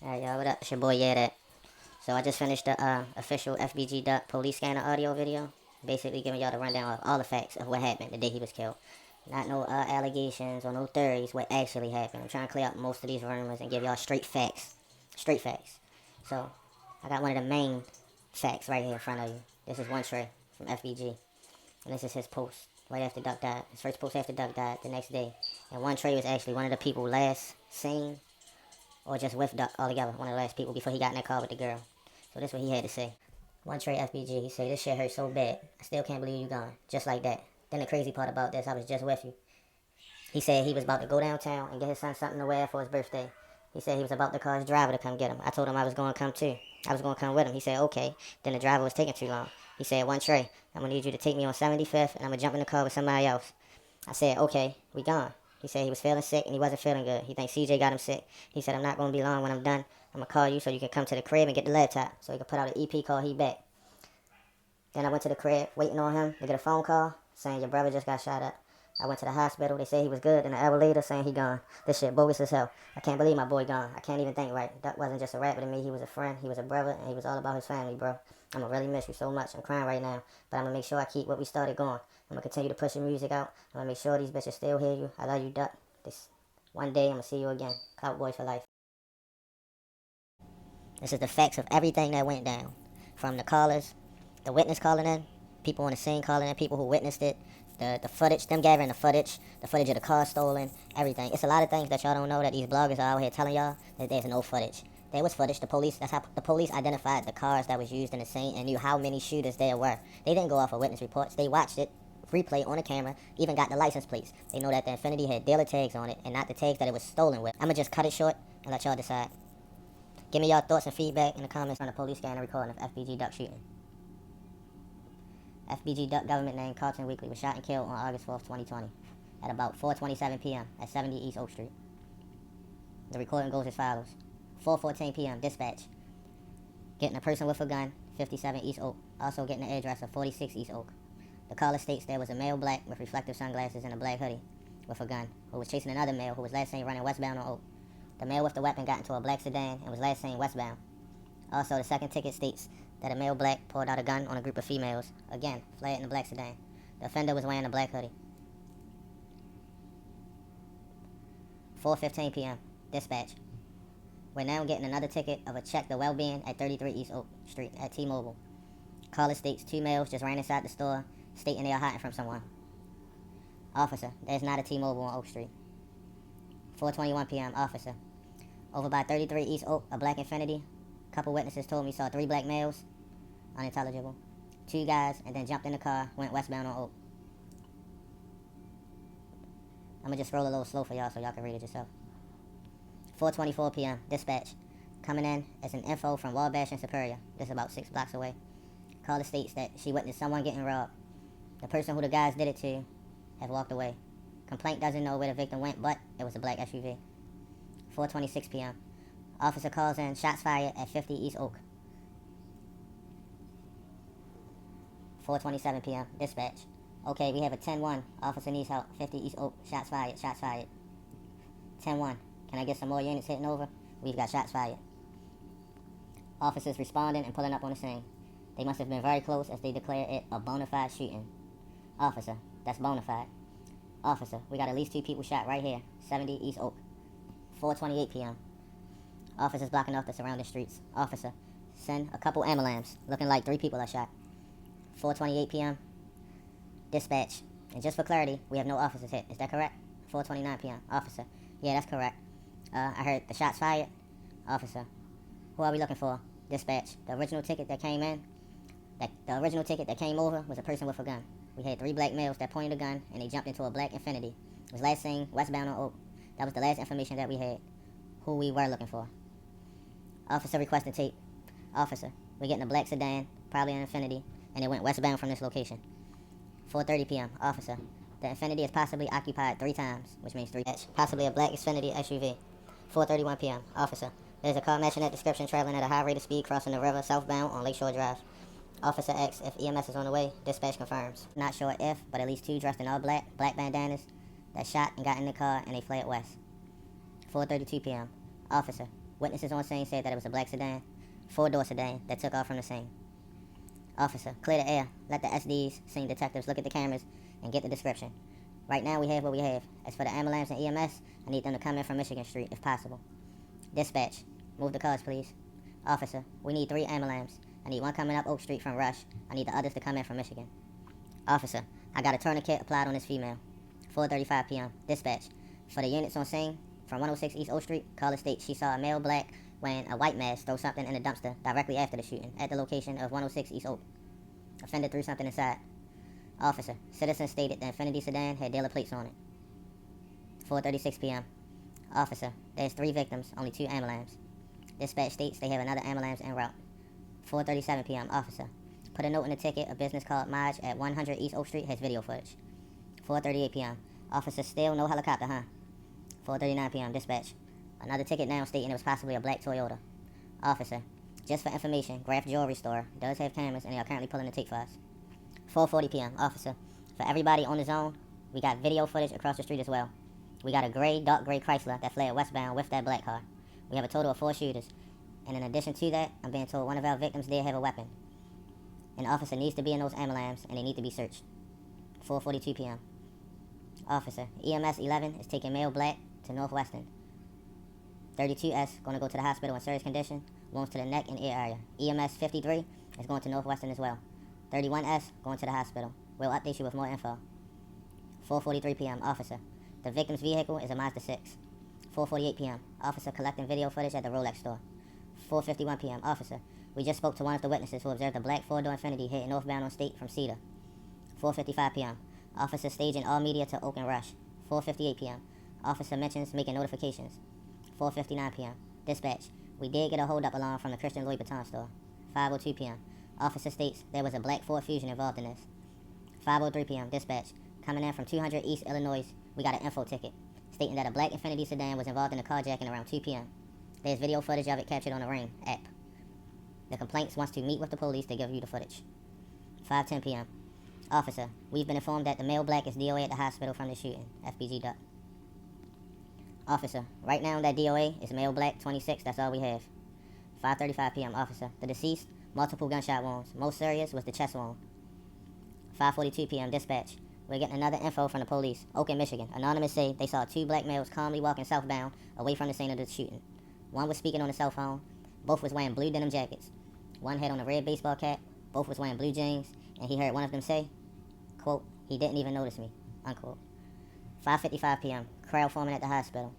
Alright, y'all, what up? It's your boy, that. So I just finished the official Fbg Duck police scanner audio video. Basically giving y'all the rundown of all the facts of what happened the day he was killed. Not no allegations or no theories, what actually happened. I'm trying to clear up most of these rumors and give y'all straight facts. Straight facts. So, I got one of the main facts right here in front of you. This is OneTrey from Fbg. And this is his post right after Duck died. His first post after Duck died the next day. And OneTrey was actually one of the people last seen or just with Duck altogether, one of the last people before he got in that car with the girl. So this is what he had to say. OneTrey Fbg, he said, "This shit hurt so bad. I still can't believe you gone. Just like that. Then the crazy part about this, I was just with you." He said he was about to go downtown and get his son something to wear for his birthday. He said he was about to call his driver to come get him. I told him I was going to come too. I was going to come with him. He said, okay. Then the driver was taking too long. He said, OneTrey, I'm going to need you to take me on 75th and I'm going to jump in the car with somebody else. I said, okay, we gone. He said he was feeling sick and he wasn't feeling good. He thinks CJ got him sick. He said, I'm not going to be long when I'm done. I'm going to call you so you can come to the crib and get the laptop so he can put out an EP call he back. Then I went to the crib waiting on him to get a phone call saying your brother just got shot up. I went to the hospital. They said he was good. And an hour later saying he gone. This shit bogus as hell. I can't believe my boy gone. I can't even think right. Duck wasn't just a rapper to me. He was a friend. He was a brother. And he was all about his family, bro. I'm going to really miss you so much. I'm crying right now. But I'm going to make sure I keep what we started going. I'm going to continue to push your music out. I'm going to make sure these bitches still hear you. I love you, Duck. This one day I'm going to see you again. Cowboys for life. This is the facts of everything that went down. From the callers, the witness calling in, people on the scene calling in, people who witnessed it, the footage, them gathering the footage of the car stolen, everything. It's a lot of things that y'all don't know that these bloggers are out here telling y'all that there's no footage. There was footage. The police, that's how the police identified the cars that was used in the scene and knew how many shooters there were. They didn't go off of witness reports. They watched it, replay on the camera, even got the license plates. They know that the Infinity had dealer tags on it and not the tags that it was stolen with. I'ma just cut it short and let y'all decide. Give me y'all thoughts and feedback in the comments on the police scanner recording of Fbg Duck shooting. Fbg Duck government name Carlton Weekly was shot and killed on August 4th, 2020 at about 4:27 p.m. at 70 East Oak Street. The recording goes as follows. 4:14 p.m. dispatch. Getting a person with a gun, 57 East Oak. Also getting the address of 46 East Oak. The caller states there was a male black with reflective sunglasses and a black hoodie with a gun who was chasing another male who was last seen running westbound on Oak. The male with the weapon got into a black sedan and was last seen westbound. Also, the second ticket states that a male black pulled out a gun on a group of females. Again, fled in a black sedan. The offender was wearing a black hoodie. 4:15 p.m. Dispatch. We're now getting another ticket of a check the well-being at 33 East Oak Street at T-Mobile. Caller states 2 males just ran inside the store, stating they are hiding from someone. Officer, there's not a T-Mobile on Oak Street. 4:21 p.m. Officer. Over by 33 East Oak, a black Infinity. Couple witnesses told me saw 3 black males, unintelligible, 2 guys, and then jumped in the car, went westbound on Oak. I'm gonna just scroll a little slow for y'all so y'all can read it yourself. 4:24 p.m. Dispatch. Coming in as an info from Wabash and Superior. This is about 6 blocks away. Caller states that she witnessed someone getting robbed. The person who the guys did it to has walked away. Complaint doesn't know where the victim went, but it was a black SUV. 4:26 p.m. Officer calls in, shots fired at 50 East Oak. 4:27 p.m. Dispatch. Okay, we have a 10-1. Officer needs help. 50 East Oak. Shots fired. Shots fired. 10-1. Can I get some more units hitting over? We've got shots fired. Officers responding and pulling up on the scene. They must have been very close as they declared it a bona fide shooting. Officer, that's bona fide. Officer, we got at least 2 people shot right here. 70 East Oak. 4:28 p.m. Officers blocking off the surrounding streets. Officer, send a couple ambulance. Looking like 3 people are shot. 4:28 p.m. Dispatch. And just for clarity, we have no officers hit. Is that correct? 4:29 p.m. Officer. Yeah, that's correct. I heard the shots fired. Officer. Who are we looking for? Dispatch. The original ticket that came in, the original ticket that came over was a person with a gun. We had 3 black males that pointed a gun and they jumped into a black Infinity. It was last seen westbound on Oak. That was the last information that we had. Who we were looking for. Officer requesting tape. Officer, we're getting a black sedan, probably an Infinity, and it went westbound from this location. 4:30 p.m. Officer, the Infinity is possibly occupied 3 times, which means 3. Possibly a black Xfinity SUV. 4:31 p.m. Officer, there's a car matching that description traveling at a high rate of speed crossing the river southbound on Lakeshore Drive. Officer asks if EMS is on the way. Dispatch confirms. Not sure if, but at least 2 dressed in all black bandanas, that shot and got in the car and they fled west. 4:32 p.m. Officer, Witnesses on scene said that it was a black sedan, four-door sedan, that took off from the scene. Officer, clear the air. Let the SDs, scene detectives, look at the cameras and get the description. Right now we have what we have. As for the ambulance and EMS, I need them to come in from Michigan Street if possible. Dispatch, move the cars, please. Officer, we need 3 ambulances. I need one coming up Oak Street from Rush. I need the others to come in from Michigan. Officer, I got a tourniquet applied on this female. 4:35 p.m. Dispatch, for the units on scene, from 106 East Oak Street, caller states she saw a male black wearing a white mask throw something in a dumpster directly after the shooting at the location of 106 East Oak. Offender threw something inside. Officer, citizen stated the Infiniti sedan had dealer plates on it. 4:36 p.m. Officer, there's 3 victims, only 2 ambulances. Dispatch states they have another ambulance en route. 4:37 p.m. Officer, put a note in the ticket. A business called Maj at 100 East Oak Street has video footage. 4:38 p.m. Officer, still no helicopter, huh? 4:39 p.m. Dispatch, another ticket now stating it was possibly a black Toyota. Officer, just for information, Graf Jewelry Store does have cameras and they are currently pulling the tape for us. 4:40 p.m. Officer, for everybody on the zone, we got video footage across the street as well. We got a dark gray Chrysler that fled westbound with that black car. We have a total of 4 shooters. And in addition to that, I'm being told one of our victims did have a weapon. An officer needs to be in those ambulances and they need to be searched. 4:42 p.m. Officer, EMS 11 is taking male black to Northwestern. 32S going to go to the hospital in serious condition, wounds to the neck and ear area. EMS 53 is going to Northwestern as well. 31S going to the hospital. We'll update you with more info. 4:43 p.m. Officer, the victim's vehicle is a Mazda 6. 4:48 p.m. Officer collecting video footage at the Rolex store. 4:51 p.m. Officer, we just spoke to one of the witnesses who observed a black 4-door Infiniti heading northbound on State from Cedar. 4:55 p.m. Officer staging all media to Oak and Rush. 4:58 p.m. Officer mentions making notifications. 4:59 p.m. Dispatch, we did get a hold-up alarm from the Christian Louis Vuitton store. 5:02 p.m. Officer states there was a black Ford Fusion involved in this. 5:03 p.m. Dispatch, coming in from 200 East Illinois, we got an info ticket stating that a black Infiniti sedan was involved in a carjacking around 2 p.m. There's video footage of it captured on the Ring app. The complaints wants to meet with the police to give you the footage. 5:10 p.m. Officer, we've been informed that the male black is DOA at the hospital from the shooting. Fbg Duck. Officer, right now that DOA is male black 26, that's all we have. 5:35 p.m. Officer, the deceased, multiple gunshot wounds. Most serious was the chest wound. 5:42 p.m. Dispatch, we're getting another info from the police. Oak, Michigan. Anonymous say they saw 2 black males calmly walking southbound away from the scene of the shooting. One was speaking on the cell phone. Both was wearing blue denim jackets. One had on a red baseball cap. Both was wearing blue jeans. And he heard one of them say, quote, he didn't even notice me, unquote. 5:55 p.m. Crowd forming at the hospital.